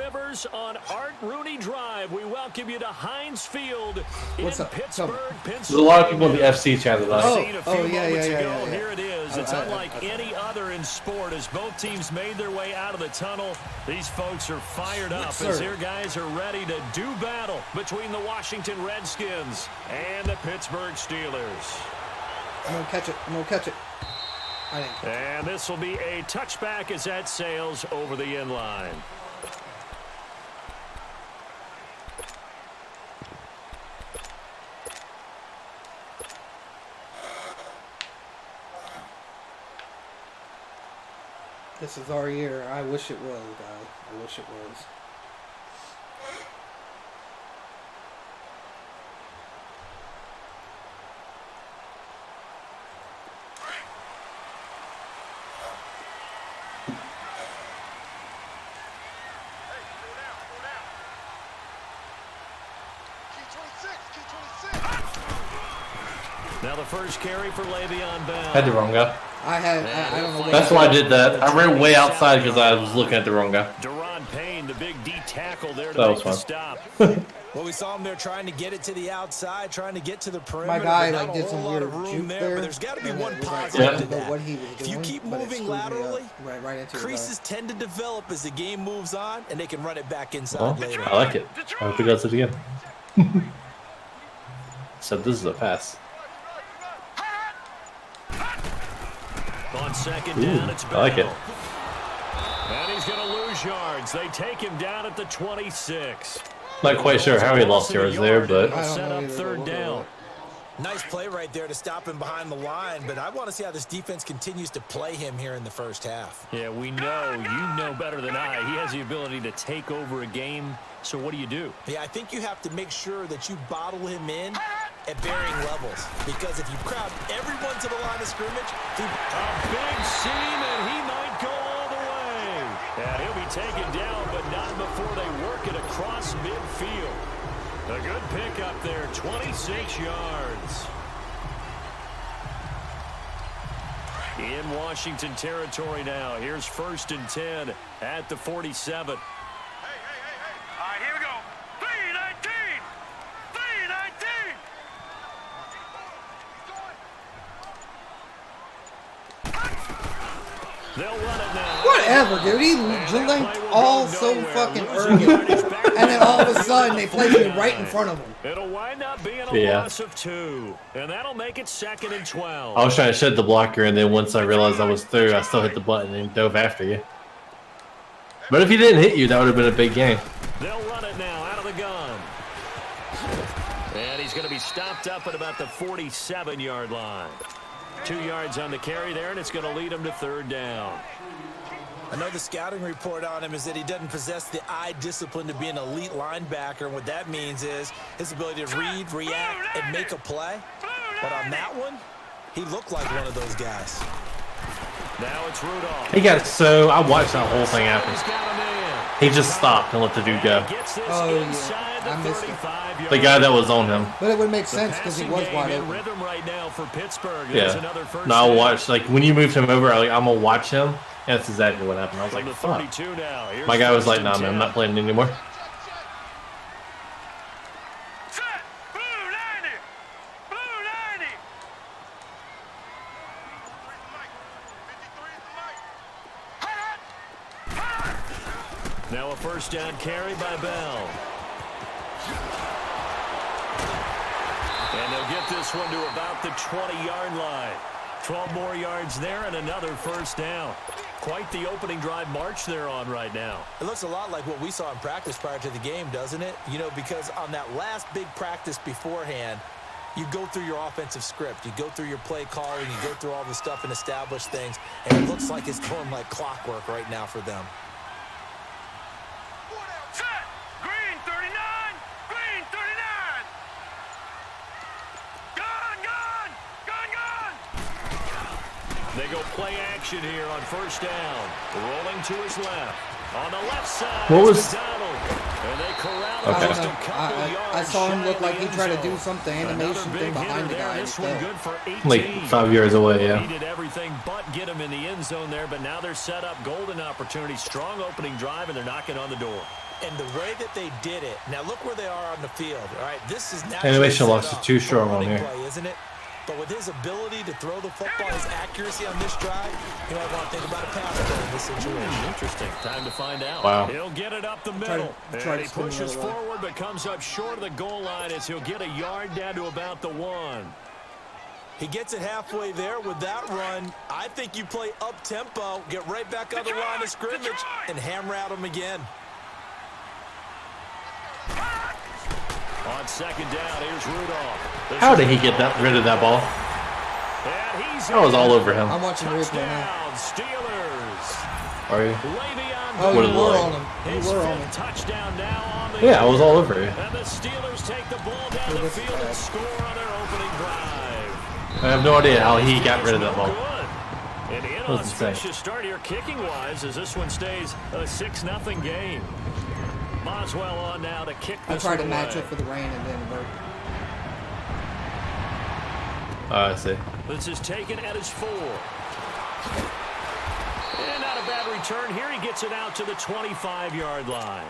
delivers on Art Rooney Drive. We welcome you to Heinz Field in Pittsburgh, Pennsylvania. There's a lot of people in the FC chat about it. Yeah. Here it is. It's unlike any other in sport as both teams made their way out of the tunnel. These folks are fired up as their guys are ready to do battle between the Washington Redskins and the Pittsburgh Steelers. I'm going to catch it. And this will be a touchback as that sails over the end line. This is our year. I wish it was, guys. I wish it was. Now the first carry for Le'Veon Bell. Had the wrong guy. I don't know. That's why I did that. I ran way outside because I was looking at the wrong guy. Deron Payne, the big D tackle there to that make the was stop. Well, we saw him there trying to get it to the outside, trying to get to the perimeter. My guy did some weird juke there. But there's got to be one positive to that. What he was doing, if you keep moving laterally, right into creases tend to develop as the game moves on, and they can run it back inside later. I like it. I hope he does it again. So this is a pass. On second down, it's Bell. I like it. And he's going to lose yards. They take him down at the 26. Not quite sure how he lost yards there, but set up third down. Nice play right there to stop him behind the line, but I want to see how this defense continues to play him here in the first half. Yeah, we know. You know better than I. He has the ability to take over a game, so what do? Yeah, I think you have to make sure that you bottle him in at varying levels, because if you crowd everyone to the line of scrimmage, a big seam, and he might go all the way. And he'll be taken down, but not before they work it across midfield. A good pick up there, 26 yards. In Washington territory now. Here's 1st and 10 at the 47. All right, here we go. 3-19. 3-19. They'll run it now. Whatever, dude. He linked all so fucking early. And then all of a sudden, they place me right in front of him. It'll wind up being a loss of 2. And that'll make it 2nd and 12. I was trying to shed the blocker, and then once I realized I was through, I still hit the button and dove after you. But if he didn't hit you, that would have been a big game. They'll run it now out of the gun. And he's going to be stopped up at about the 47-yard line. 2 yards on the carry there, and it's going to lead him to 3rd down. I know the scouting report on him is that he doesn't possess the eye discipline to be an elite linebacker. And what that means is his ability to read, react, and make a play. But on that one, he looked like one of those guys. Now it's Rudolph. He got so I watched that whole thing happen. He just stopped and let the dude go. Oh, yeah. I missed it. The guy that was on him. But it would make sense because he was wide open. Rhythm right now for Pittsburgh. Yeah. No, I'll watch. Like, when you moved him over, I'm going to watch him. And that's exactly what happened. I was like, fuck. My guy was like, nah, man, I'm not playing anymore. Now a 1st down carry by Bell. And they'll get this one to about the 20-yard line. 12 more yards there and another 1st down. Quite the opening drive march they're on right now. It looks a lot like what we saw in practice prior to the game, doesn't it? You know, because on that last big practice beforehand, you go through your offensive script. You go through your play calling. You go through all the stuff and establish things. And it looks like it's going like clockwork right now for them. Set. Green 39. Green 39. Gun. They go play action here on 1st down. Rolling to his left. On the left side. What was... And they corral I don't know. I saw him look like he tried to do something animation thing behind the guy. Like 5 yards away, yeah. He did everything but get him in the end zone there, but now they're set up golden opportunity. Strong opening drive, and they're knocking on the door. And the way that they did it. Now look where they are on the field. All right, this is not animation locks is too strong on here, play, isn't it? But with his ability to throw the football, his accuracy on this drive, you might want to think about a pass play in this situation. Interesting. Time to find out. Wow. He'll get it up the middle. And he pushes forward, but comes up short of the goal line as he'll get a yard down to about the 1. He gets it halfway there with that run. I think you play up-tempo, get right back on the line of scrimmage, and hammer at him again. On second down, here's Rudolph. how did he get rid of that ball? That was all over him. I'm watching the replay now. Steelers. Are you? Oh, What you is were it? on him. You were on him. Touchdown now on the Yeah, I was all over you. And the Steelers take the ball down the field and score on their opening drive. I have no idea how he got rid of that ball. Good. An inauspicious start here kicking-wise as this one stays a 6-0 game. Boswell on now to kick this I tried to away. match up for the rain and didn't work. I see. This is taken at his 4. And not a bad return. Here he gets it out to the 25-yard line.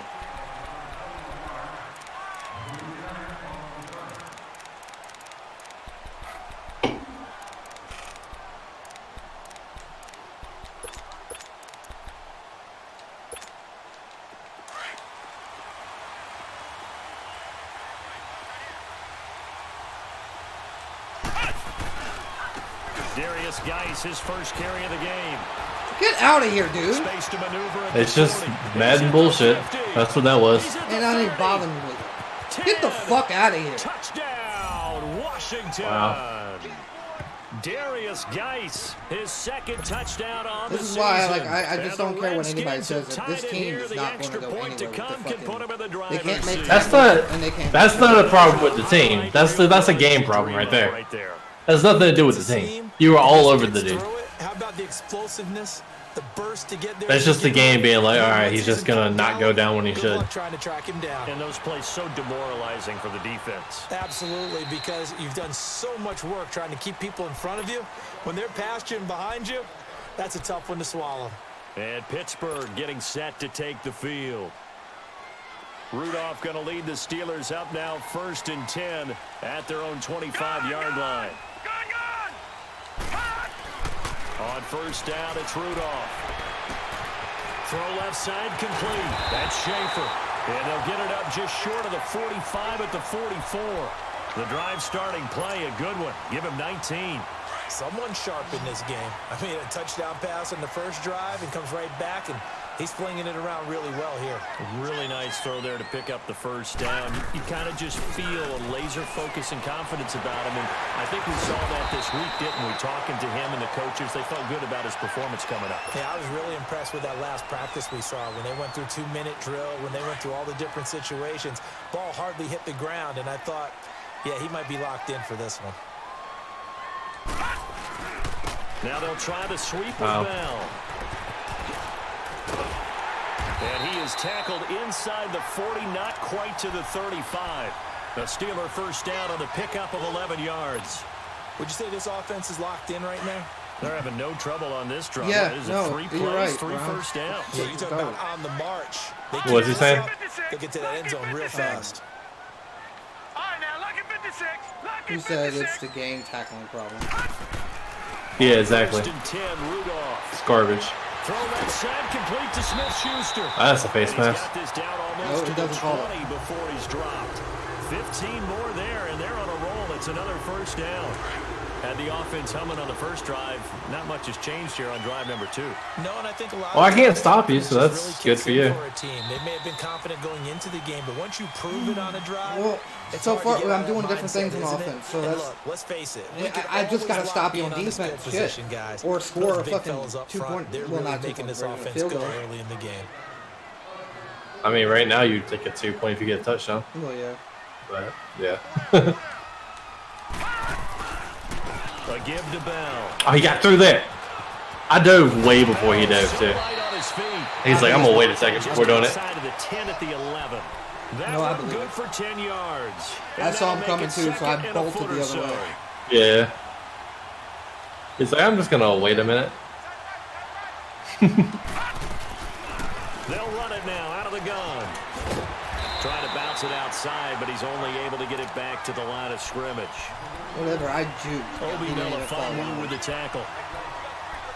Darius Geis, his first carry of the game. Get out of here, dude. Space to maneuver at It's the just 40. Madden bullshit. That's what that was. And I didn't bother me with it. Get the fuck out of here. Touchdown, Washington. Wow. Darius Geis, his second touchdown on This the is season. why I just And don't the care what anybody Redskins says. have That this tied it team here. is The not going to extra go point anywhere to with the come can put him in the fucking... driver's They can't make seat. That's and they can't. That's not a problem with the team. That's a game problem right there. Has nothing to do with the team. You were all over the dude. How about the explosiveness, the burst to get there? That's just the game being like, all right, he's just gonna not go down when he should. Trying to track him down. And those plays so demoralizing for the defense. Absolutely, because you've done so much work trying to keep people in front of you. When they're past you and behind you, that's a tough one to swallow. And Pittsburgh getting set to take the field. Rudolph going to lead the Steelers up now 1st and 10 at their own 25-yard line. On first down, it's Rudolph. Throw left side complete. That's Schaefer. And they'll get it up just short of the 45 at the 44. The drive starting play, a good one. Give him 19. Someone sharp in this game. I mean, a touchdown pass on the first drive and comes right back, and he's flinging it around really well here. Really nice throw there to pick up the first down. You kind of just feel a laser focus and confidence about him, and I think we saw that this week, didn't we? Talking to him and the coaches, they felt good about his performance coming up. Yeah, I was really impressed with that last practice we saw when they went through 2-minute drill, when they went through all the different situations. Ball hardly hit the ground, and I thought, yeah, he might be locked in for this one. Now they'll try the sweep with Bell. And he is tackled inside the 40, not quite to the 35. The Steeler first down on the pickup of 11 yards. Would you say this offense is locked in right now? They're having no trouble on this drive. Yeah, It is no, 3 you're plays, right, 3 Ron. first downs. Yeah, you talk about on the march. What's he saying? They'll get to that end zone real fast. All right, now, lucky 56. Lucky Who said 56. it's the game tackling problem? Yeah, exactly. 1st and 10, Rudolph. It's garbage. Throw that side complete to Smith-Schuster. That's a face And he's mask. got this down almost No, he to the doesn't call 20 before he's dropped. 15 more there, and they're on a roll. It's another first down. Had the offense humming on the first drive. Not much has changed here on drive number 2. No, and I think a lot Well, I of can't times stop you, so really that's kicks good for in you. For a team. They may have been confident going into the game, but once you prove it on a drive, Well, it's so hard far to get out I'm of doing that different things mindset, on isn't it? offense. So And that's look, let's face it. I- we can I just gotta always stop lock you in on the skill defense, shit. position, guys. Or score Those a big fucking fellas up 2 front, point. they're Well, really not 2 making points, this but a offense field go goal. early in the game. I mean, right now you take a 2-point if you get a touchdown. Well, yeah. But yeah. A give to Bell. Oh, he got through there. I dove way before he dove So too. light on his feet. He's like, I'm gonna wait a second Just before doing it. outside of the 10 at the 11. That No, I one believe good it. for 10 yards. I And saw that'll him make coming it too, so I second and a bolted foot the or other so. way. Yeah. He's like, I'm just gonna wait a minute. They'll run it now out of the gun. Trying to bounce it outside, but he's only able to get it back to the line of scrimmage. Whatever, I juke. Obi Melifonwu with the tackle.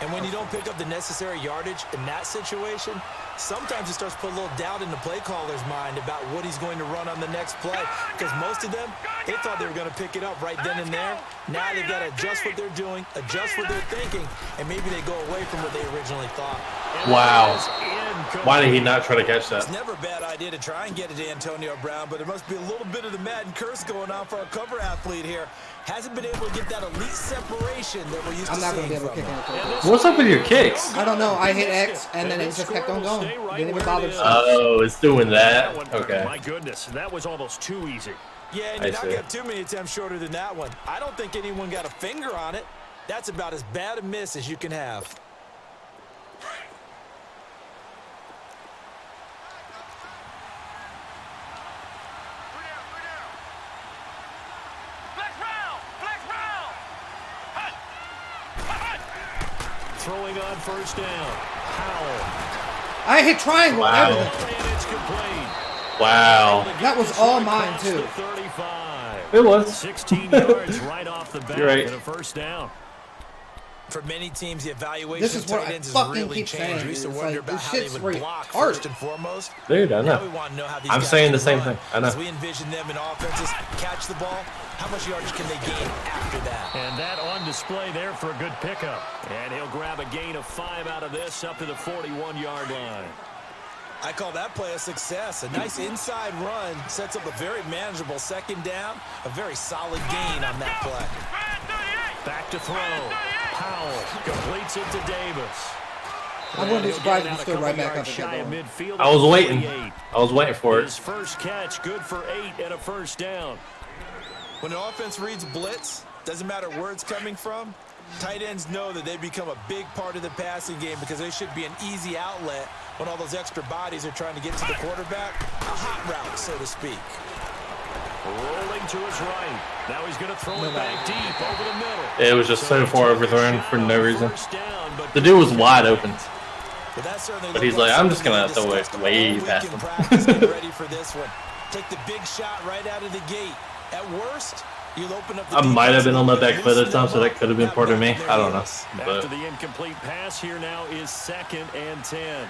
And when you don't pick up the necessary yardage in that situation, sometimes it starts to put a little doubt in the play caller's mind about what he's going to run on the next play. Because most of them, they thought they were going to pick it up right then and there. Now they've got to adjust what they're doing, adjust what they're thinking, and maybe they go away from what they originally thought. Wow. Why did he not try to catch that? It's never a bad idea to try and get it to Antonio Brown, but there must be a little bit of the Madden curse going on for our cover athlete here. Hasn't been able to get that elite separation that we're used to seeing. I'm not going to be able to kick anything. What's up with your kicks? I don't know. I hit X, and then it just kept on going. Didn't even bother to stop. Oh, it's doing that? Okay. My goodness, that was almost too easy. Yeah, and you not got too many attempts shorter than that one. I don't think anyone got a finger on it. That's about as bad a miss as you can have. Throwing on first down. Powell. I hit triangle. Wow. And it's complete. Wow. That was all mine, too. 35. It was. 16 yards right off the bat. You're right. And a first down. For many teams, the evaluation this is of what tight I ends fucking has really keep changed. saying. We used to It's wonder like, about this how they shit's would really block hard. first and foremost. Dude, I Now we know. want to know how these I'm guys saying can the same run. thing. I know. As we envision them in offenses, catch the ball, how much yardage can they gain after that? And that on display there for a good pickup. And he'll grab a gain of 5 out of this up to the 41-yard line. I call that play a success. A nice inside run sets up a very manageable second down, a very solid gain on that play. Back to throw. Powell completes it to Davis. I wouldn't be surprised if he stood right back up and kept going. I was waiting. I was waiting for it. His first catch, good for 8 and a first down. When an offense reads blitz, doesn't matter where it's coming from, tight ends know that they become a big part of the passing game because they should be an easy outlet when all those extra bodies are trying to get to the quarterback. A hot route, so to speak. Rolling to his right. Now he's going to throw it back deep over the middle. It was just so far overthrown for no reason. The dude was wide open. But he's like, I'm just going to throw it way past him. Ready for this one. Take the big shot right out of the gate. At worst, you'll open up the I might have been on my back foot at the time, so that could have been part of me. I don't know. After the incomplete pass, here now is 2nd and 10.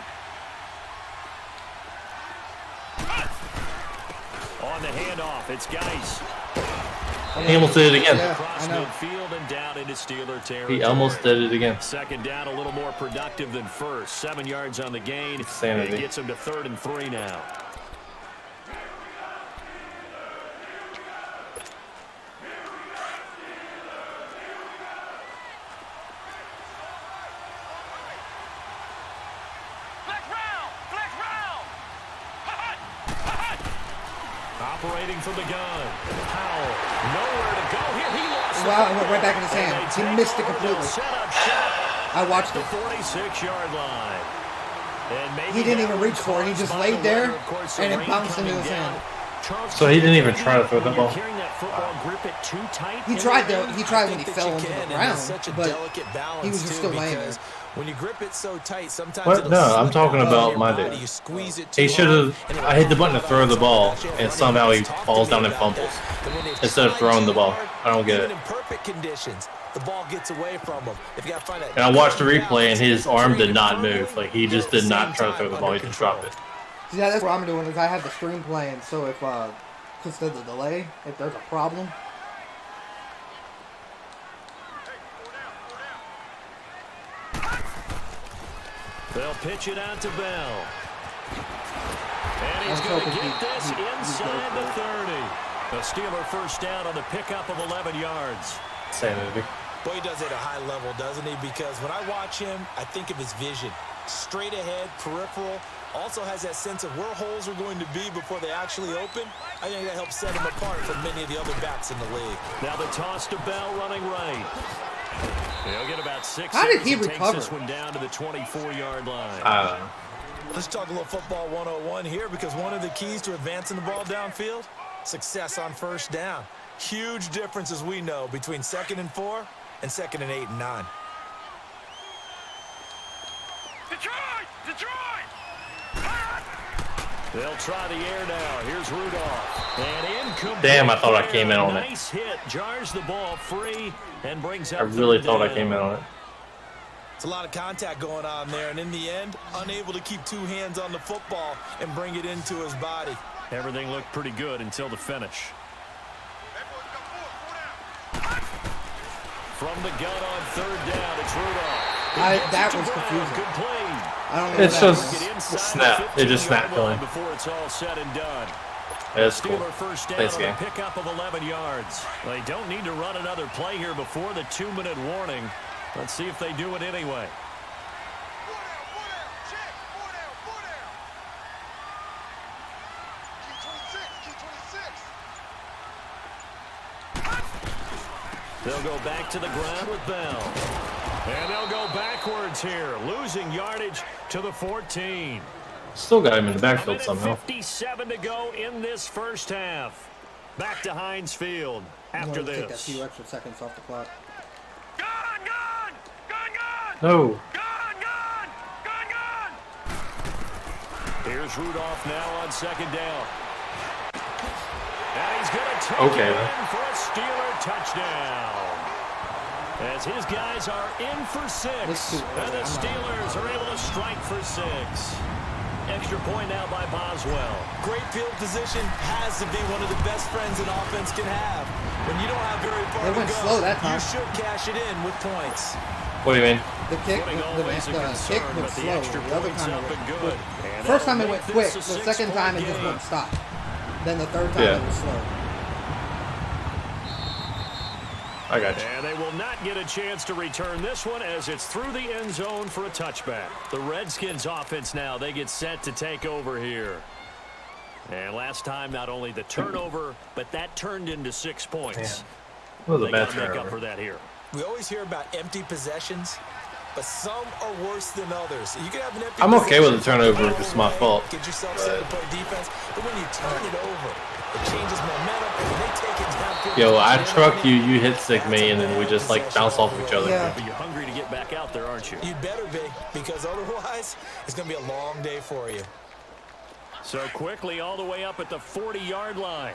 On the handoff, it's Geis. He almost did it again. Across midfield and down into Steeler territory. He almost did it again. Second down, a little more productive than first. 7 yards on the gain. Insanity. It gets him to 3rd and 3 now. Operating from the gun. Powell, nowhere to go here. He lost. Wow, it went right back in his hand. He missed it completely. I watched it. The 46-yard line. And he didn't even reach for it. He just laid there, and it bounced into his hand. So he didn't even try to throw the ball. He tried though. He tried when he fell into the ground, but he was just still laying there. When you grip it so tight, sometimes What? No, I'm talking about my dude. He should have. I hit the button to throw the ball, and somehow he falls down and fumbles instead of throwing the ball. I don't get it. In perfect conditions, the ball gets away from him. If you got to find that. And I watched the replay, and his arm did not move. Like he just did not try to throw the ball. He just dropped it. Yeah, that's what I'm doing. Is I have the stream playing, so if because of the delay, if there's a problem. They'll pitch it out to Bell. And he's going to get this inside the 30. The Steeler first down on the pickup of 11 yards. Sanity. Boy, he does it at a high level, doesn't he? Because when I watch him, I think of his vision. Straight ahead, peripheral. Also has that sense of where holes are going to be before they actually open. I think that helps set him apart from many of the other backs in the league. Now the toss to Bell running right. He'll get about 6. How did he recover? Takes this one down to the 24-yard line. I don't know. Let's talk a little football 101 here, because one of the keys to advancing the ball downfield, success on first down. Huge difference, as we know, between 2nd and 4 and 2nd and 8 and 9. Detroit! Detroit! They'll try the air now. Here's Rudolph. And incomplete. Damn, I thought I came in on it. Nice hit. Jars the ball free and brings up I really third thought I down. came in on it. It's a lot of contact going on there, and in the end, unable to keep two hands on the football and bring it into his body. Everything looked pretty good until the finish. From the gun on third down, it's Rudolph. That was confusing. Complete. I don't know. It's just a snap. It just snapped going. Before it's all said and done. That's cool. Steeler first down Thanks, on a game. pickup of 11 yards. They don't need to run another play here before the 2-minute warning. Let's see if they do it anyway. They'll go back to the ground with Bell. And they'll go backwards here, losing yardage to the 14. Still got him in the backfield somehow. 57 to go in this first half. Back to Heinz Field after Take a this. few extra seconds off the clock. Gun! Gun! Gun! Gun! No. Gun! Gun! Gun! Gun! Here's Rudolph now on second down. And he's going to take Okay, it then. in for a Steeler touchdown. As his guys are in for 6. And the Steelers are able to strike for 6. Extra point now by Boswell. Great field position has to be one of the best friends an offense can have. When you don't have very far They to went go, slow that time. you should cash it in with points. What do you mean? The kick, Footing always a the concern, kick went but the slow. extra The other point's time up it and went good. quick. And First that'll time it make went quick. this The a second time it just game. wouldn't stop. Then the third time Yeah. it was slow. I got you. And they will not get a chance to return this one as it's through the end zone for a touchback. The Redskins offense now, they get set to take over here. And last time, not only the turnover, but that turned into 6 points. What was a They bad got to make up turnover. for that here. We always hear about empty possessions, but some are worse than others. You can have an empty I'm okay with the possession, turnover throw if it's it my away, fault, Get yourself set to play defense, but when you turn it over, it changes momentum, and when they take it downfield, Yo, I they're truck you, eliminated. you hit sick me, and then we just like bounce off each other. Yeah. But you're hungry to get back out there, aren't you? You better be, because otherwise, it's going to be a long day for you. So quickly all the way up at the 40-yard line.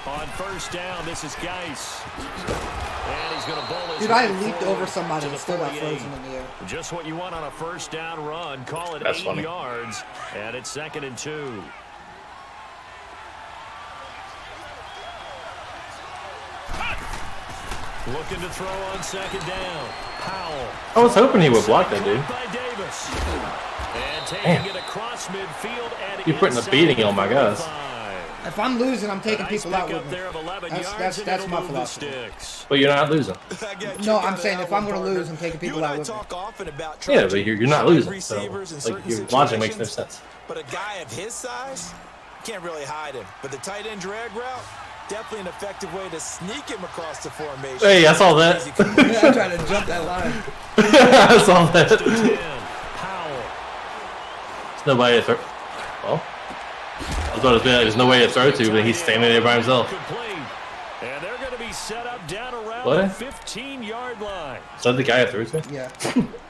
On first down, this is Geis. And he's going to bowl his Dude, I way leaped forward over somebody to and the still got 48. frozen in the air. Just what you want on a first down run. Call it That's 8 funny. yards. And it's 2nd and 2. Looking to throw on second down. Powell. I was hoping he would block that dude. By Davis. And taking it across midfield and You're putting a inside beating on my guys. 45. If I'm losing, I'm taking Nice people out pickup with me. there of 11 That's- yards, and that's it'll my move the philosophy. sticks. But you're not losing. No, I'm saying if I'm going to lose, I'm taking people out with me. Talk often about Yeah, but you're not losing. So receivers in like certain your logic makes no situations, sense. But a guy of his size, can't really hide him. But the tight end drag route, definitely an effective way to sneak him across the formation. Hey, I saw that. Easy conversion. Yeah, I'm trying to jump that line. I saw that. To 10. Powell. There's nobody to throw. Well, I was about to say there's no way to throw to, but he's standing there by himself. Complete. And they're going to be set up down around What? the 15-yard line. Is that the guy I threw to? Yeah.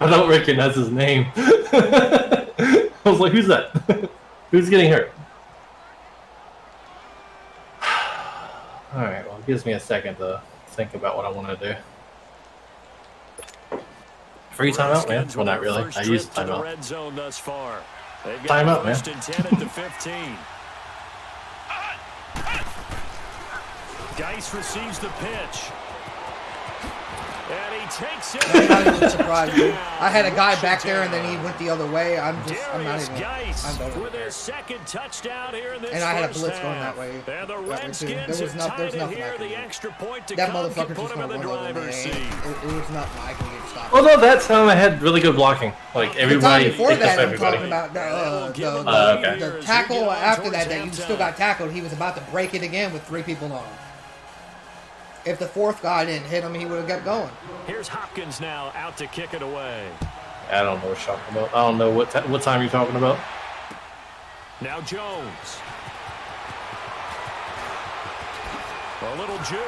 I don't recognize his name. I was like, who's that? Who's getting hurt? Alright, well, it gives me a second to think about what I want to do. Free timeout, man? Redskins Well, not with their really. first I used trip to the timeout. red zone thus far. They've got Timeout, man. first and 10 at the 15. Geis receives the pitch. And he takes it. I'm not even surprised, dude. I had a guy back there and then he went the other way. I'm not Darius even. Geis I'm done with with his second touchdown here in this And I had a first blitz going half. that way. And the That way, too. Redskins There was have tied it nothing I here. could The do. extra point to That come motherfucker can put just him in going the to run over driver's me. seat. It was nothing I could get stopped. Although that time I had really good blocking. Like, The time everybody before picked up that, I'm everybody. talking about Okay. the tackle after that you still got tackled. He was about to break it again with 3 people on him. If the 4th guy didn't hit him, he would have kept going. Here's Hopkins now out to kick it away. I don't know what you're talking about. I don't know what time you're talking about. Now Jones. A little juke.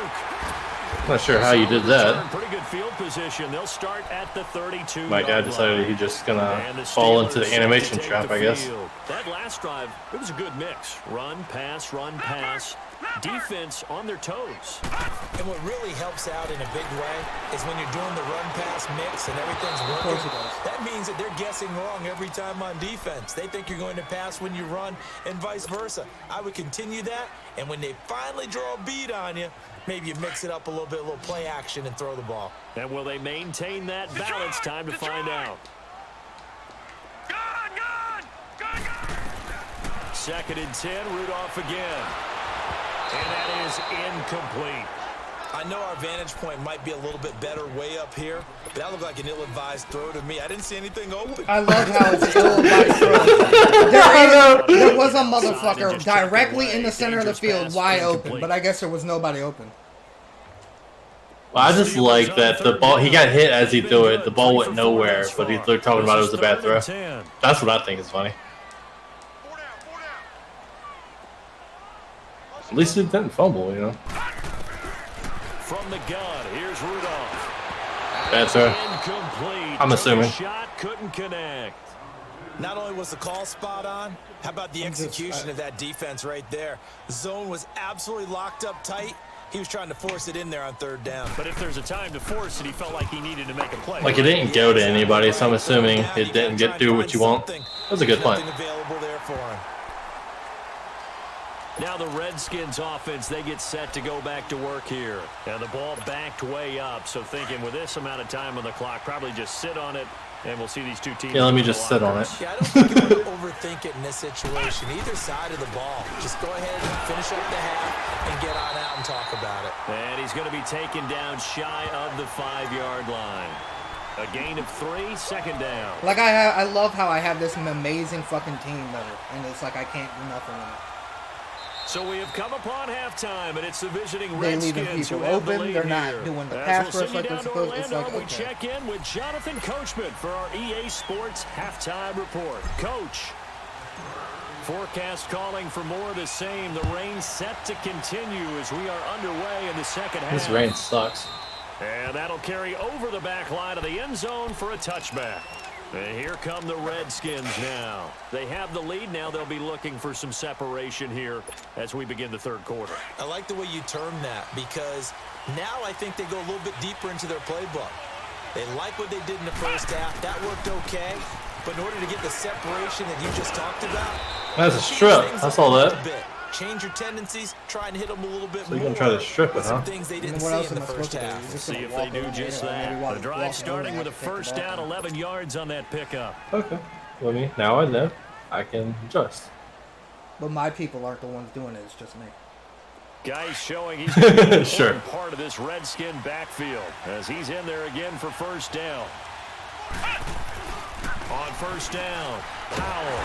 Not sure how you did that. Pretty good field position. They'll start at the 32. My guy decided he's just gonna fall into the animation trap, I guess. That last drive, it was a good mix. Run, pass, defense on their toes. And what really helps out in a big way is when you're doing the run-pass mix and everything's working. That means that they're guessing wrong every time on defense. They think you're going to pass when you run and vice versa. I would continue that, and when they finally draw a beat on you, maybe you mix it up a little bit, a little play action, and throw the ball. And will they maintain that balance? Time to find out. Good. 2nd and 10, Rudolph again. And that is incomplete. I know our vantage point might be a little bit better way up here, but that looked like an ill-advised throw to me. I didn't see anything open. I love how it's an ill-advised throw. There was a motherfucker directly in the center of the field, wide open, but I guess there was nobody open. Well, I just like that the ball, he got hit as he threw it. The ball went nowhere, but they're talking about it was a bad throw. That's what I think is funny. At least it didn't fumble, you know. From the gun, here's Rudolph. Bad throw. Incomplete. I'm assuming. Shot couldn't connect. Not only was the call spot on, how about the execution of that defense right there? The zone was absolutely locked up tight. He was trying to force it in there on 3rd down. But if there's a time to force it, he felt like he needed to make a play. Like it didn't go to anybody, so I'm assuming it didn't do what you want. That was a good play. Available there for him. Now the Redskins offense, they get set to go back to work here. And the ball backed way up, so thinking with this amount of time on the clock, probably just sit on it, and we'll see these two teams. Yeah, let me just sit on it. Yeah, I don't think you want to overthink it in this situation. Either side of the ball. Just go ahead and finish up the half and get on out and talk about it. And he's going to be taken down shy of the 5-yard line. A gain of 3, 2nd down. Like, I love how I have this amazing fucking team, though, and it's like I can't do nothing with it. So we have come upon halftime, and it's the visiting They're Redskins leaving people who have the open. lead They're not here. doing the As pass we'll rush send like you they're down to supposed to. It's Orlando, like, we okay. check in with Jonathan Coachman for our EA Sports halftime report. Coach, forecast calling for more of the same. The rain set to continue as we are underway in the 2nd half. This rain sucks. And that'll carry over the back line of the end zone for a touchback. And here come the Redskins now. They have the lead now. They'll be looking for some separation here as we begin the 3rd quarter. I like the way you term that because now I think they go a little bit deeper into their playbook. They like what they did in the 1st half. That worked okay. But in order to get the separation that you just talked about, that's a strip. That's all that. Change your tendencies, try and hit them a little bit more. So you're going to try to strip it, huh? Some things they didn't see in the 1st half. See if they do just that. The drive starting with a 1st down, 11 yards on that pickup. Okay. Well, now I know I can adjust. But my people aren't the ones doing it. It's just me. Guys showing he's going to be sure. part of this Redskin backfield as he's in there again for 1st down. On 1st down, Powell.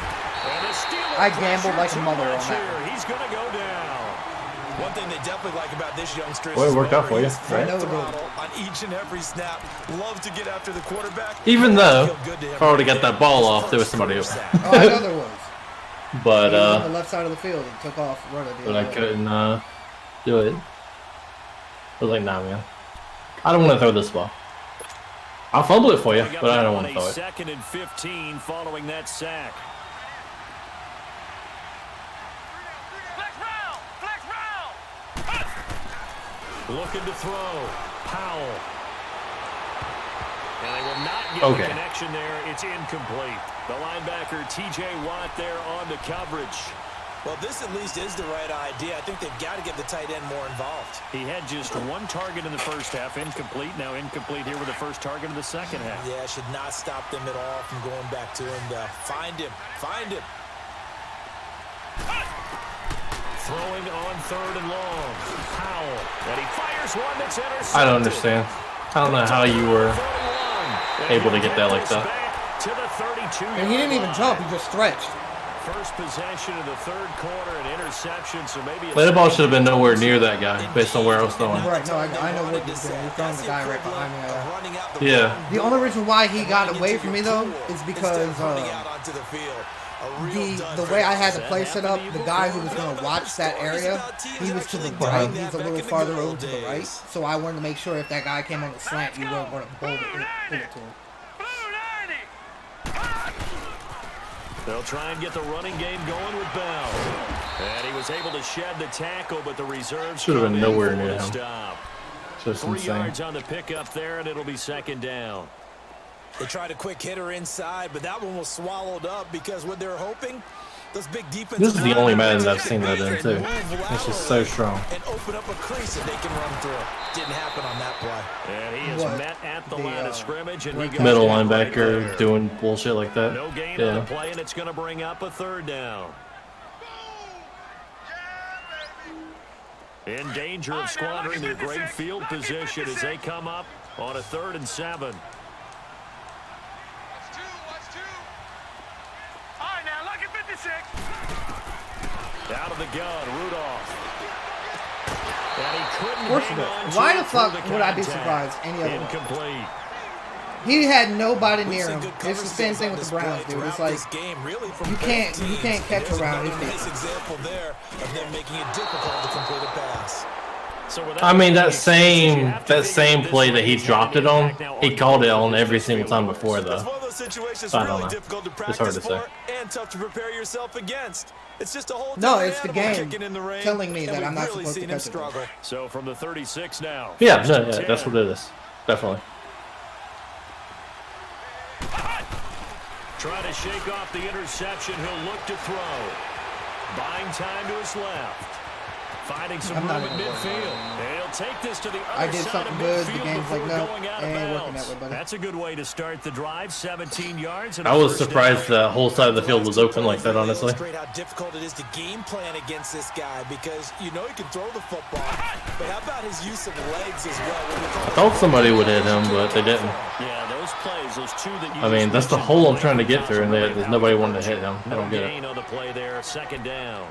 And the Steelers I gambled like a mother on that. He's going to go down. One thing they definitely like about this youngster is well, it worked out for you, right? On each and every snap. Love to get after the quarterback. Even though, if I would have got that ball off, there was somebody else. Oh, I know there was. But, on the left side of the field, he took off running. But I couldn't do it. I was like, nah, man. I don't want to throw this ball. I'll fumble it for you, but I don't want to throw it. 2nd and 15 following that sack. Looking to throw. Powell. And they will not get the connection there. It's incomplete. The linebacker, T.J. Watt, there on the coverage. Well, this at least is the right idea. I think they've got to get the tight end more involved. He had just 1 target in the 1st half, incomplete. Now incomplete here with the 1st target of the 2nd half. Yeah, should not stop them at all from going back to him to find him. Find him. Throwing on 3rd and long. Powell. And he fires one that's intercepted. I don't understand. I don't know how you were able to get that like that. To the 32. And he didn't even jump. He just stretched. First possession of the 3rd quarter, an interception, so maybe That ball should have been nowhere near that guy, based on where I was throwing. Right, no, I know what he's doing. He's throwing the guy right behind me. Yeah. The only reason why he got away from me, though, is because the way I had the play set up, the guy who was going to watch that area, he was to the right. He's a little farther over to the right. So I wanted to make sure if that guy came on the slant, you weren't going to pull it to him. They'll try and get the running game going with Bell. And he was able to shed the tackle, but the reserves should have been nowhere near him. Stop. Just 3 insane. yards on the pickup there, and it'll be 2nd down. They tried a quick hitter inside, but that one was swallowed up because what they're hoping, those big defensive. This is the only Madden I've seen that in too. It's just so strong. And open up a crease that they can run through. Didn't happen on that play. And he is met at the line of scrimmage, and he goes Middle down linebacker right doing bullshit like that. No gain on the play, and it's going to bring up a 3rd down. In danger of squandering their great field position as they come up on a 3rd and 7. Out of the gun, Rudolph. And he couldn't hang on to Why it the fuck through the would I be contact. surprised any other way? Incomplete. He had nobody near him. It's the same thing with the Browns, dude. It's like you can't catch around his feet. Nice example there of them making it difficult to complete a pass. I mean, that same play that he dropped it on, he called it on every single time before, though. It's one of those situations I don't really know. difficult to It's hard practice to say. for and tough to prepare yourself against. It's just a whole No, different it's the animal game kicking in the ring, telling me and that we've I'm not really supposed to seen him catch it. struggle. So from the 36 now. Yeah, that's what it is. Definitely. Try to shake off the interception. He'll look to throw. Buying time to his left. Finding some room at midfield. And he'll take this to the other I did side something of good. The midfield game's like, before no, going out of ain't working bounds. that way, buddy. That's a good way to start the drive. 17 yards. And I a was first surprised down. the whole side of the field was open like that, honestly. Illustrate how difficult it is to game plan against this guy because you know he can throw the football, but how about his use of legs as well? I thought somebody would hit him, but they didn't. Yeah, those plays, those 2 that you I mean, that's the hole I'm trying to get through, and there's nobody wanting to hit him. I don't get gain it. on the play there. 2nd down.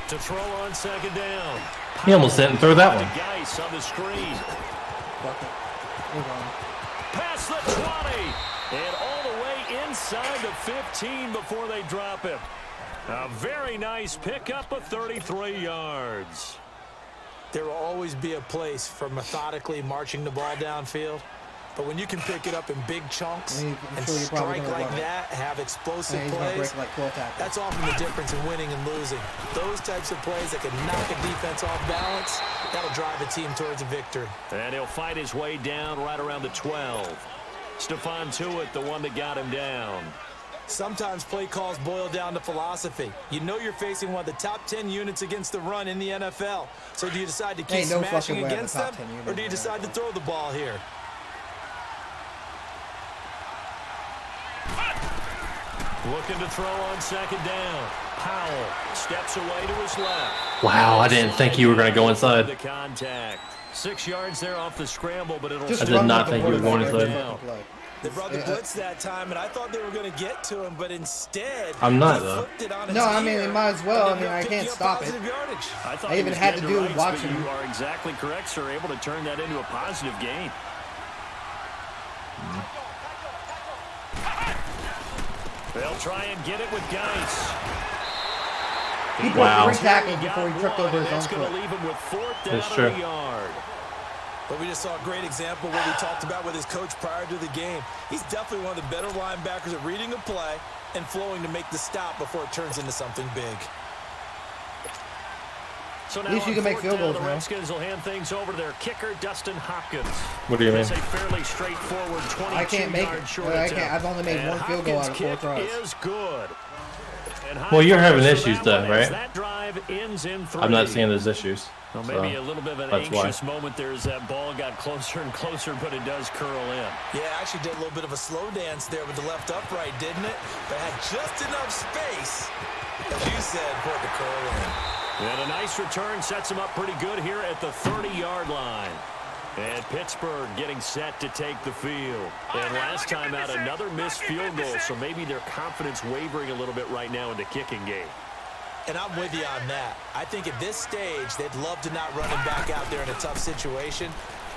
To throw on 2nd down. He almost didn't throw that one. Geis on the screen. Past the 20. And all the way inside the 15 before they drop him. A very nice pickup of 33 yards. There will always be a place for methodically marching the ball downfield. But when you can pick it up in big chunks and strike like that, have explosive plays, that's often the difference in winning and losing. Those types of plays that can knock a defense off balance, that'll drive a team towards a victory. And he'll fight his way down right around the 12. Stephon Tuitt, the one that got him down. Sometimes play calls boil down to philosophy. You know you're facing one of the top 10 units against the run in the NFL. So do you decide to keep smashing against them, or do you decide to throw the ball here? Looking to throw on 2nd down. Powell steps away to his left. Wow, I didn't think you were going to go inside. The contact. 6 yards there off the scramble, but it'll. I did not think you were going inside. They brought the blitz that time, and I thought they were going to get to him, but instead, I'm not, though. No, I mean, it might as well. I mean, I can't stop it. I even had to do watching. You are exactly correct, sir. Able to turn that into a positive gain. They'll try and get it with Geis. He broke 3 tackles before he tripped over his own That's going to foot. leave him with 4th down That's at true. a yard. But we just saw a great example of what we talked about with his coach prior to the game. He's definitely one of the better linebackers at reading a play and flowing to make the stop before it turns into something big. So now At least you can make field goals, the man. Redskins will hand things over to their kicker, Dustin Hopkins. What do you mean? It's a fairly straightforward 22 I can't make yard it. short I attempt. can't. I've only made And one field goal out of 4 Hopkins' tries. kick is good. Well, you're having So issues, that though, one, right? as that drive ends in 3. I'm not seeing those issues. Well, So maybe a little bit of an that's why. anxious moment there as that ball got closer and closer, but it does curl in. Yeah, actually did a little bit of a slow dance there with the left upright, didn't it? But had just enough space, as you said, for it to curl in. And a nice return sets him up pretty good here at the 30-yard line. And Pittsburgh getting set to take the field. And last time out, another missed field goal, so maybe their confidence wavering a little bit right now in the kicking game. And I'm with you on that. I think at this stage, they'd love to not run him back out there in a tough situation.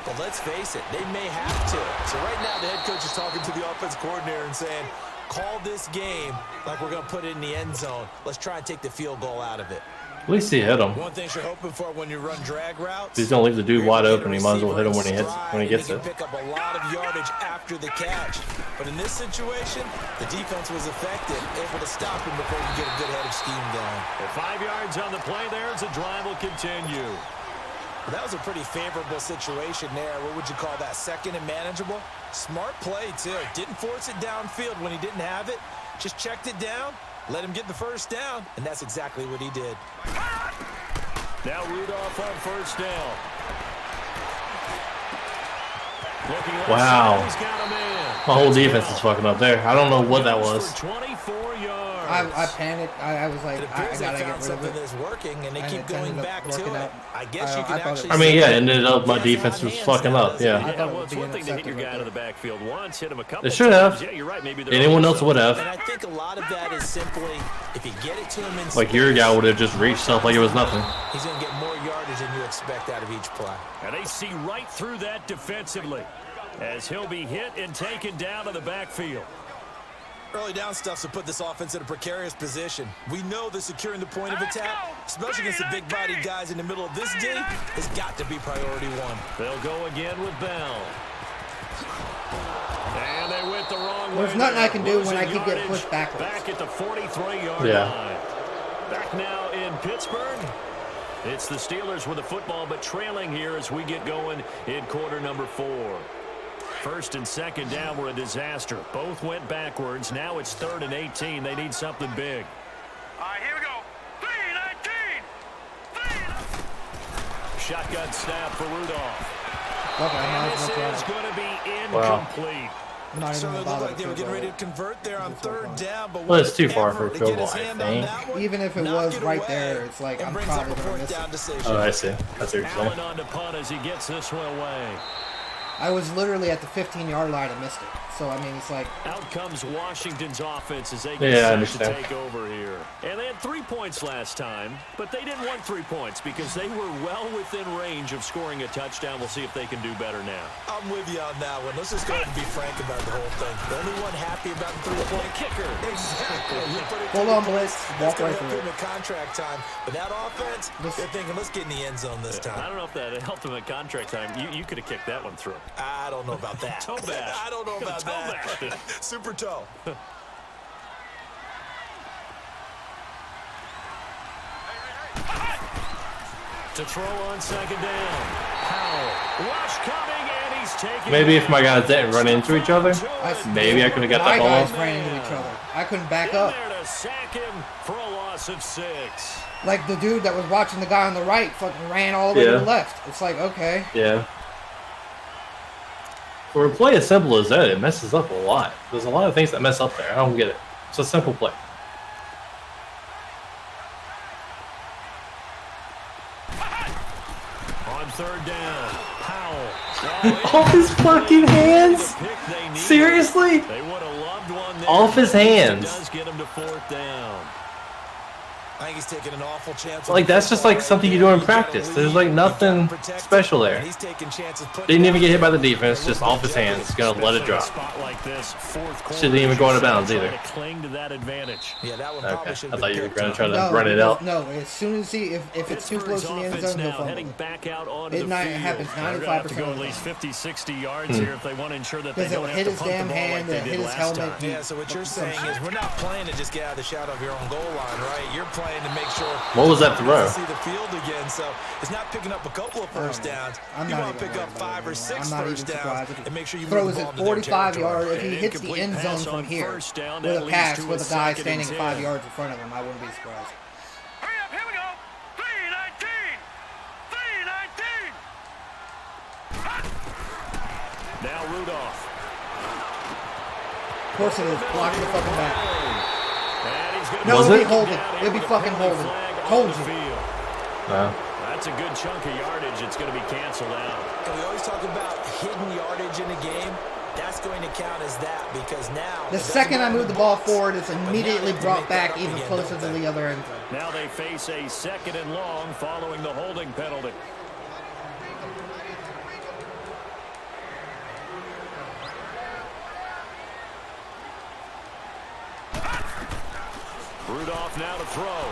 But let's face it, they may have to. So right now, the head coach is talking to the offense coordinator and saying, call this game like we're going to put it in the end zone. Let's try and take the field goal out of it. At least he hit him. One thing you're hoping for when you run drag routes. He's gonna leave the dude wide open. He might as well hit him when he gets it. Pick up a lot of yardage after the catch. But in this situation, the defense was effective, able to stop him before you get a good head of scheme going. And 5 yards on the play there as the drive will continue. Well, that was a pretty favorable situation there. What would you call that? Second and manageable? Smart play, too. Didn't force it downfield when he didn't have it. Just checked it down. Let him get the first down, and that's exactly what he did. Now Rudolph on first down. Wow. My whole defense is fucking up there. I don't know what that was. 24 yards. I panicked. I was like, I gotta get rid of something it. that's working, and they keep going back to it. I guess you could actually. I mean, yeah, it ended up my defense was fucking up. Yeah. Well, it's one thing to hit your guy out of the backfield once, hit him a couple. They should have. Yeah, you're right. Maybe anyone else would have. And I think a lot of that is simply if you get it to him in like your guy would have just reached stuff like it was nothing. He's gonna get more yardage than you expect out of each play. And they see right through that defensively, as he'll be hit and taken down to the backfield. Early down stuff's to put this offense in a precarious position. We know that securing the point of attack, especially against the big-bodied guys in the middle of this day, has got to be priority one. They'll go again with Bell. And they went the wrong way. There's nothing I can do when I keep getting pushed backwards. Back at the 43-yard line. Back now in Pittsburgh. It's the Steelers with the football, but trailing here as we get going in quarter number 4. First and second down were a disaster. Both went backwards. Now it's 3rd and 18. They need something big. All right, here we go. 3-19. Shotgun snap for Rudolph. Okay, And this is going to be incomplete. I'm not So even it gonna looked bother like they were getting ready to convert there on 3rd down. But Well, it's too far for a to field get goal, his I hand on think. that one, Even if it knock was it right away, there, it's like and I'm brings up probably a gonna fourth miss down it. decision. Oh, I see. That's what you're Allen saying. on to punt as he gets this one away. I was literally at the 15-yard line and missed it. So, I mean, it's like... Out comes Washington's offense as they Yeah, I get set to understand. take over here. And they had 3 points last time, but they didn't want 3 points because they were well within range of scoring a touchdown. We'll see if they can do better now. I'm with you on that one. Let's just go ahead and be frank about the whole thing. The only one happy about the 3-point kicker. Exactly. Hold on, Blitz. Walk right through in it. the contract time. But that offense, they're thinking, let's get in the end zone this I time. don't know if that helped them at contract time. You could have kicked that one through. I don't know about that. Toe bash. I don't know about Toe that. bash. Super toe. To throw on second down. Powell. Rush coming, and he's taking Maybe if my guys didn't run into each other, maybe I could have got My that ball guys off. ran into each other. I couldn't back in up. there to sack him for a loss of 6. Like, the dude that was watching the guy on the right fucking ran all the way to Yeah. the left. It's like, okay. Yeah. For a play as simple as that, it messes up a lot. There's a lot of things that mess up there. I don't get it. It's a simple play. On 3rd down, Powell. Off his fucking hands? Seriously? They would have loved one there. Off his hands. Does get him to 4th down. I think he's taking an awful chance. Like, that's just like something you do in practice. There's like nothing special there. He's taking chances. Didn't even get hit by the defense, just off his hands. Gonna let it drop. Spot like this, 4th quarter, Shouldn't even go out of bounds trying either. to cling to that advantage. Yeah, that one Okay, probably I should have thought been you were picked gonna up. try to No, run it out. No, as soon as if it's too close to the end Pittsburgh's zone, he'll offense fumble. now heading back out onto It the field. happens They're gonna have to 95% go of at the least time. 50, 60 yards here if they want to ensure that they Because don't it'll have hit to his punt the damn ball hand, like it'll they hit did his last helmet. time. Yeah, so what you're saying is we're not playing to just get out of the shadow of your own goal line, right? You're playing to make sure. What was that throw? To see the field again, so it's not picking up a couple of first downs. I'm You not want to even pick up worried 5 or about it 6 anymore. I'm not first even downs surprised. and make sure you Throws move the it ball into their 45 territory. yards. If he An hits the incomplete end zone pass from on here first down, with that a leads pass to with a a guy 2nd and standing 10. 5 yards in front of him, I wouldn't be surprised. Hurry up, here we go. 3-19. 3-19. Now Rudolph. Of course it is. Blocking the fucking back. And he's gonna No, Was it'll be it? holding. It'll be fucking holding. Told you. No. That's a good chunk of yardage. It's going to be canceled out. And we always talk about hidden yardage in a game. That's going to count as that because now... The second I move the ball forward, it's immediately brought back even closer to the other end zone. Now they face a 2nd and long following the holding penalty. Rudolph now to throw.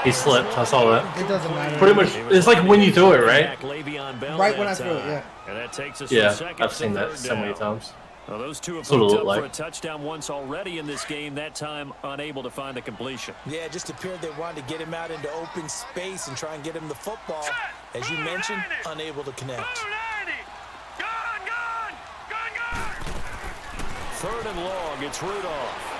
He slipped. I saw that. It doesn't matter. Pretty much, it's like when you threw it, right? Right when I threw it, yeah. And that takes us Yeah, from second I've seen to that third so many down. times. Well, those two have That's what it hooked looked up like. for a touchdown once already in this game, that time unable to find a completion. Yeah, it just appeared they wanted to get him out into open space and try and get him the football. As you mentioned, unable to connect. Third and long, it's Rudolph.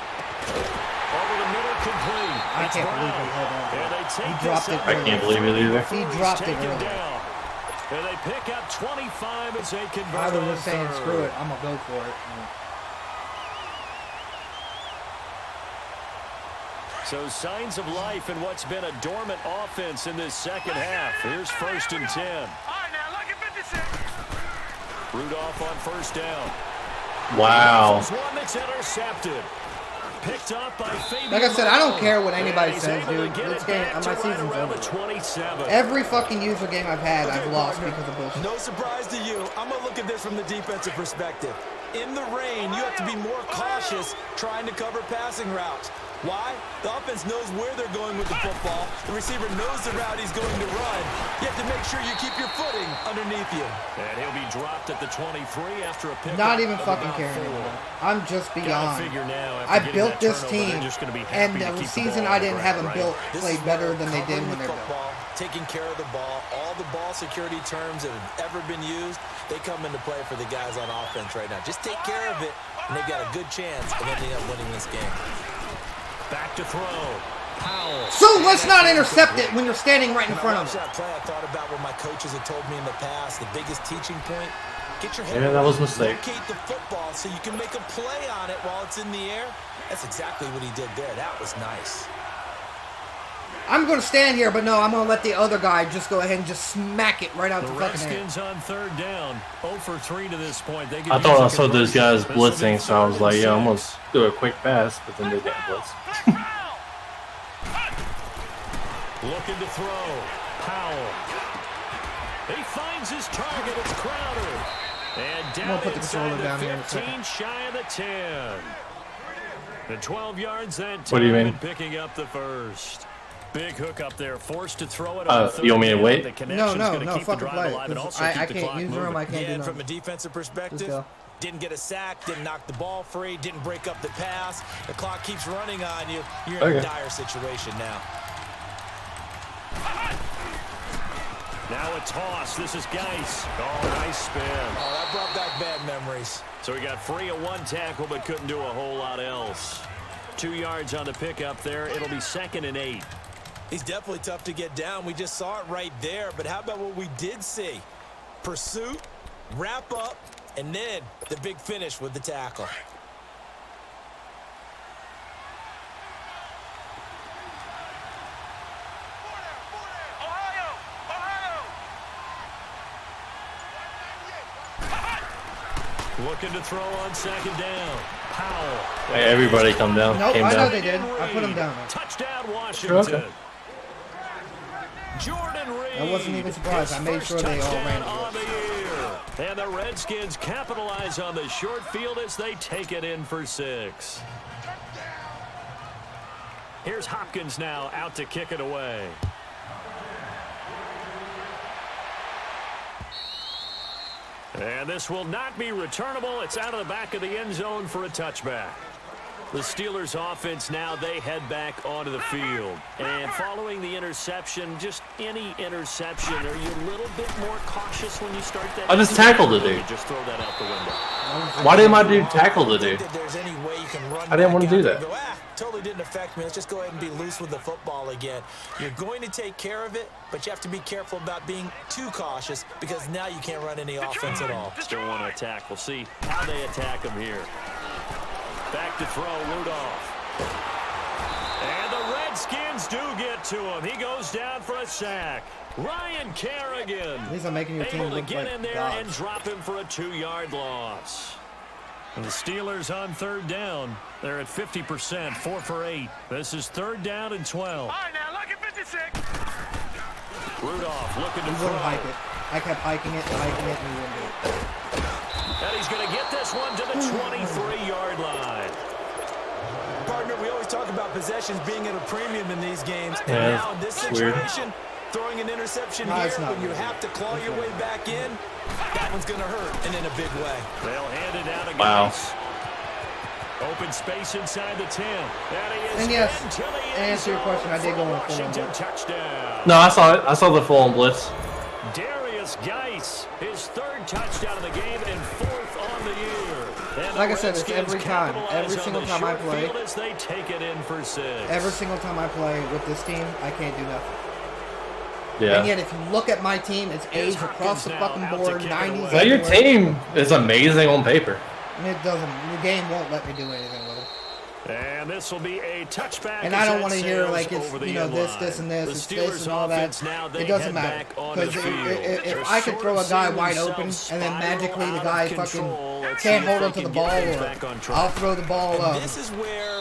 Over the middle, complete. I It's can't believe Brown. it. Hold on. And they take He dropped this it. out. I can't believe it either. He dropped it Taken early. down. And they pick up 25 as they convert I was on just saying, third. screw it. I'm going to go for it. So signs of life in what's been a dormant offense in this second half. Here's 1st and 10. All right, now look at 56. Rudolph on 1st down. Wow. This one that's intercepted. Picked up by Fabian. Like I said, I don't care what anybody He's says, able to dude. get This it game, back my to right season's around over. the 27. Every fucking user game I've had, I've lost because of bullshit. No surprise to you. I'm going to look at this from the defensive perspective. In the rain, you have to be more cautious trying to cover passing routes. Why? The offense knows where they're going with the football. The receiver knows the route he's going to run. You have to make sure you keep your footing underneath you. And he'll be dropped at the 23 after a pick. Not even fucking caring anymore. I'm just beyond. Figure now, I after getting built that this turnover, team, they're just gonna be and happy to the keep the season ball I on the didn't have them ground, built This played is better where than they did covering when the they're built. football, taking care of the ball, all the ball security terms that have ever been used, they come into play for the guys on offense right now. Just take care of it, and they've got a good chance of ending up winning this game. Back to throw. Powell. So let's not intercept it when you're standing right in front of When I it. watched that play, I thought about what my coaches had told me in the past. The biggest teaching point, get your head Yeah, that was a around, mistake. locate the football so you can make a play on it while it's in the air. That's exactly what he did there. That was nice. I'm going to stand here, but no, I'm going to let the other guy just go ahead and just smack it right out The the fucking head. Redskins on 3rd down. 0 for 3 to this point. They could I thought I use a saw those guys conversion. This will be blitzing, so I was 3rd like, and yeah, I'm going 6. to do a quick pass, but then they didn't blitz. Looking to throw. Powell. He finds his target. It's Crowder. And down gonna put the inside controller the down here in a 15, second. shy of the 10. The 12 yards that time. What do you mean? and picking up the first. Big hook up there. Forced to throw it on You want me to 3rd down. wait? The No, connection's no, gonna no, keep the fucking drive play. alive and 'Cause also I keep the can't clock use moving. room, I can't Yeah, do and from a nothing. defensive Just perspective, go. didn't get a sack, didn't knock the ball free, didn't break up the pass. The clock keeps running on you. You're in a Okay. dire situation now. Now a toss. This is Geis. Oh, nice spin. Oh, that brought back bad memories. So he got free of one tackle, but couldn't do a whole lot else. 2 yards on the pickup there. It'll be 2nd and 8. He's definitely tough to get down. We just saw it right there. But how about what we did see? Pursuit, wrap up, and then the big finish with the tackle. Looking to throw on 2nd down. Powell. Hey, everybody come down. Nope, Came I know down. they did. I put him down. Touchdown, Washington. Okay. Jordan Reed. I wasn't even surprised. I made sure they all ran on to the year. And the Redskins capitalize on the short field as they take it in for 6. Here's Hopkins now out to kick it away. And this will not be returnable. It's out of the back of the end zone for a touchback. The Steelers offense now, they head back onto the field. And following the interception, just any interception, are you a little bit more cautious when you start that? I just tackled the dude. You just throw that out the window. Why didn't my dude tackle the dude? If there's any way you can run I didn't back want to out do there that. and go, totally didn't affect me. Let's just go ahead and be loose with the football again. You're going to take care of it, but you have to be careful about being too cautious because now you can't run any offense at all. Still want to attack. We'll see how they attack him here. Back to throw, Rudolph. And the Redskins do get to him. He goes down for a sack. Ryan Kerrigan At least I'm making your team able to look get like in there God. and drop him for a 2-yard loss. And the Steelers on third down. They're at 50%, 4 for 8. This is 3rd down and 12. All right, now, look at 56. Rudolph looking to He throw. wouldn't hike it. I kept hiking it, and he wouldn't do it. And he's going to get this one to the 23-yard line. Partner, we always talk about possessions being at a premium in these games. And Yeah, now in this it's weird. situation, throwing an interception No, here it's not when you weird. have to claw your way back in, that one's going to hurt, and in a big way. They'll hand it out again. Wow. Open space inside the 10. That is And yes, into the to end answer your zone question, I did for go a on a full Washington blitz. touchdown. No, I saw it. I saw the full-on blitz. Darius Geis, his 3rd touchdown of the game and 4th on the year. And Like the I said, it's Redskins every time. capitalize Every on single the time I short play. field as they take it in for 6. Every single time I play with this team, I can't do nothing. And Yeah. yet, if you look at my team, it's A's across the fucking board, 90s. Well, your everywhere. team is amazing on paper. And it doesn't. The game won't let me do anything with it. And this will be a touchback. And I don't want to hear like it's this, this, and this, it's this and all that. It doesn't matter because if I could throw a guy wide open and then magically the guy fucking can't hold onto the ball, or I'll throw the ball up. This is where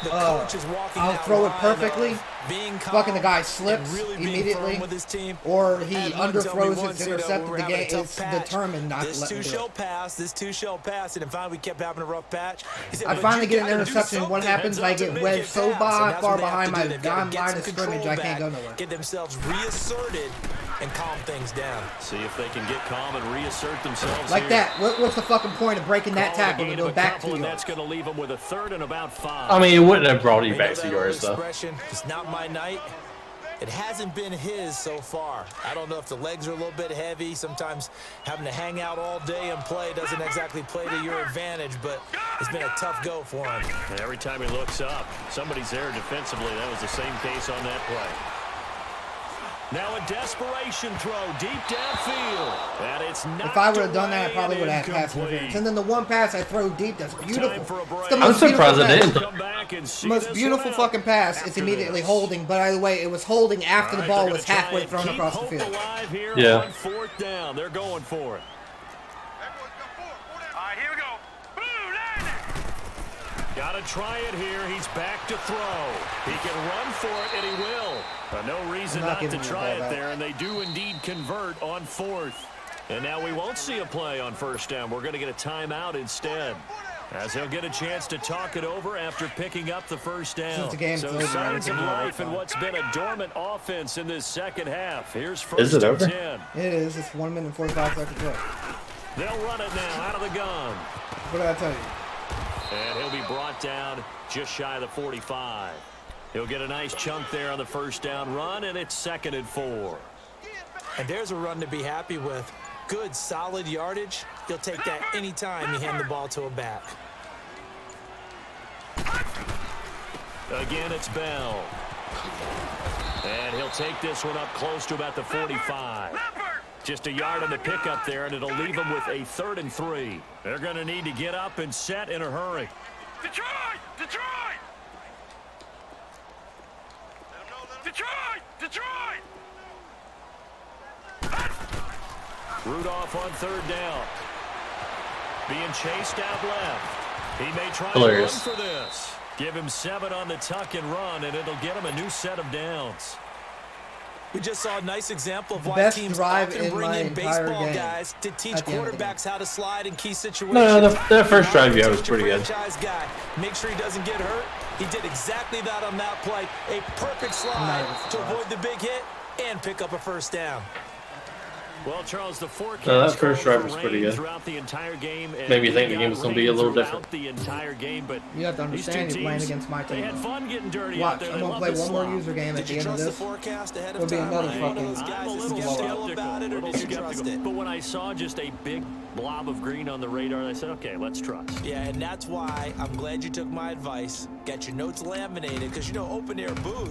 the coach is walking I'll that throw it line perfectly. of being Fucking the guy calm slips and really being immediately, firm with his team. or he Had one tell me underthrows once, it's you know, intercepted. when we're The having a game tough is patch, determined not to this let me two do shall it. pass, this two shall pass, and finally we kept having a rough patch. He said, I "But finally you get an gotta do interception. What something happens? I to get make wedged it so pass." And that's far what they have behind to my do. They've gotta get line some of scrimmage, control I can't go back, nowhere. Get themselves reasserted and calm things down. See if they can get calm and reassert themselves Like here. that. What's the fucking point of breaking that Call a tackle to gain go of a back couple, 2 and yards? that's going to leave them with a 3rd and about 5. I mean, it wouldn't have brought you You back know 2 that yards, old though. expression, it's not my night. It hasn't been his so far. I don't know if the legs are a little bit heavy. Sometimes having to hang out all day and play doesn't exactly play to your advantage, but it's been a tough go for him. And every time he looks up, somebody's there defensively. That was the same case on that play. Now a desperation throw deep downfield. And it's not. If I would have done that, I probably would have had pass interference. And then the one pass I throw deep, that's beautiful. It's the I'm most surprised beautiful I pass. didn't. Come back and see Most this beautiful one out fucking pass is after immediately this. holding. But by the way, it was holding after the All right, ball they're was gonna try halfway and thrown keep across the hope field. alive here Yeah. on 4th down. They're going for it. All right, here we go. Blue line. Got to try it here. He's back to throw. He can run for it, and he will. But no reason I'm not not to giving you the try ball it back. there, and they do indeed convert on 4th. And now we won't see a play on 1st down. We're going to get a timeout instead, as he'll get a chance to talk it over after picking up the 1st down. Since the game's So over, signs of everything will be life in fine. what's been a dormant offense in this 2nd half. Here's 1st Is it and over? 10. It is. It's 1 minute and 45 seconds left. They'll run it now out of the gun. What did I tell you? And he'll be brought down just shy of the 45. He'll get a nice chunk there on the 1st down run, and it's 2nd and 4. And there's a run to be happy with. Good, solid yardage. He'll take that anytime you hand the ball to a back. Again, it's Bell. And he'll take this one up close to about the 45. Just a yard on the pickup there, and it'll leave them with a 3rd and 3. They're going to need to get up and set in a hurry. Detroit! Detroit! Detroit! Detroit! Rudolph on 3rd down. Being chased out left. He may try Hilarious. to run for this. Give him 7 on the tuck and run, and it'll get him a new set of downs. We just saw a nice example of The why best teams drive often in bring my in entire baseball game guys to teach at the end of the game. quarterbacks how to slide in key situations. No, that first drive you had was pretty good. Franchise guy. Make sure he doesn't get hurt. He did exactly that on that play. A perfect slide Nice. to avoid the big hit and pick up a 1st down. Well, Charles, the forecast that first drive calls was for pretty rain good. throughout the entire game. And Maybe you think we the game got was gonna be a rain little throughout different. the entire game, but You have to these two understand you're playing teams, against my they team. had fun getting dirty Watch, out there. I'm They gonna love play this one more slog. user game at Did the you end of trust the this. forecast ahead It'll of be time? another Are you one of fucking- those guys I'm a that's little skeptical about it, or little did you skeptical. trust it? But when I saw just a big blob of green on the radar, I said, okay, let's trust. Yeah, and that's why I'm glad you took my advice. Got your notes laminated, because, you know, open-air booth,